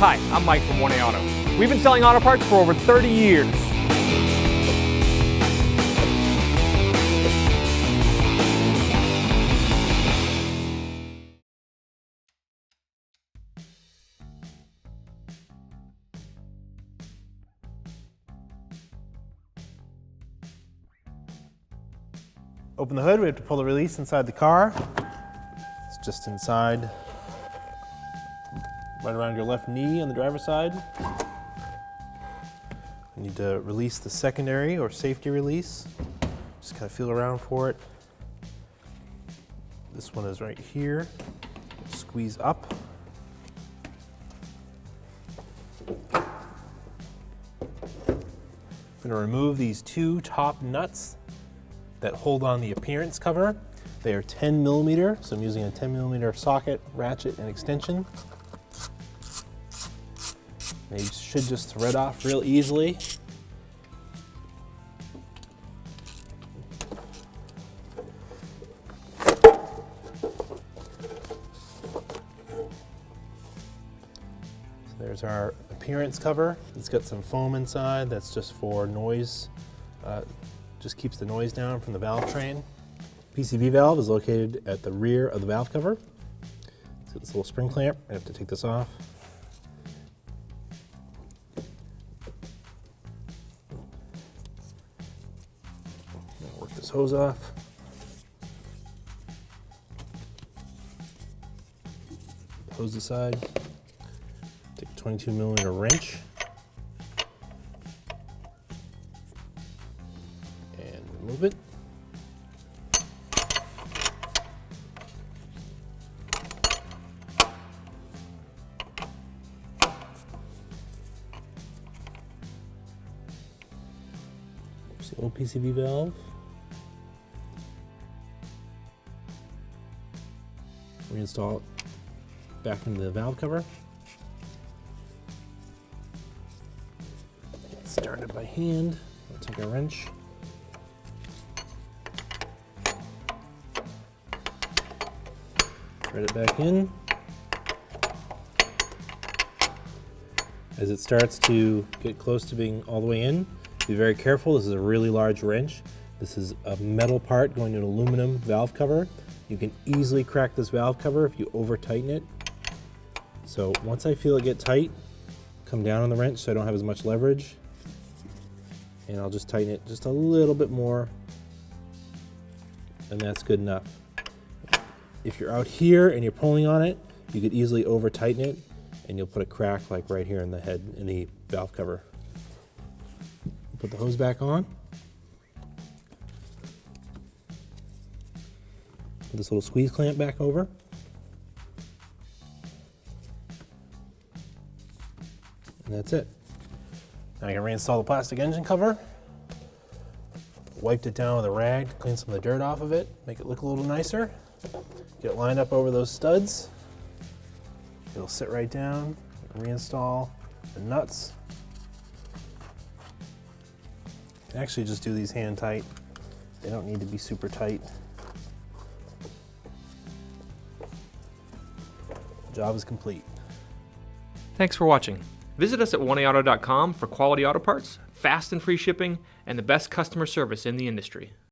Hi, I'm Mike from 1A Auto. We've been selling auto parts for over 30 years. Open the hood, we have to pull the release inside the car. It's just inside, right around your left knee on the driver's side. We need to release the secondary or safety release. Just kind of feel around for it. This one is right here. Squeeze up. I'm going to remove these two top nuts that hold on the appearance cover. They are 10 millimeter, so I'm using a 10 millimeter socket, ratchet, and extension. They should just thread off real easily. So there's our appearance cover. It's got some foam inside that's just for noise. Just keeps the noise down from the valve train. PCV valve is located at the rear of the valve cover. So this little spring clamp, I have to take this off. Work this hose off. Hose aside. Take a 22 millimeter wrench. Remove it. There's the old PCV valve. Reinstall it back into the valve cover. Start it by hand. I'll take a wrench. Thread it back in. As it starts to get close to being all the way in, be very careful. This is a really large wrench. This is a metal part going to an aluminum valve cover. You can easily crack this valve cover if you over tighten it. So once I feel it get tight, come down on the wrench so I don't have as much leverage. And I'll just tighten it just a little bit more, and that's good enough. If you're out here and you're pulling on it, you could easily over tighten it and you'll put a crack like right here in the head, in the valve cover. Put the hose back on. Put this little squeeze clamp back over. And that's it. Now I can reinstall the plastic engine cover. Wiped it down with a rag to clean some of the dirt off of it, make it look a little nicer. Get it lined up over those studs. It'll sit right down, reinstall the nuts. Actually just do these hand tight. They don't need to be super tight. The job is complete. Thanks for watching. Visit us at 1AAuto.com for quality auto parts, fast and free shipping, and the best customer service in the industry.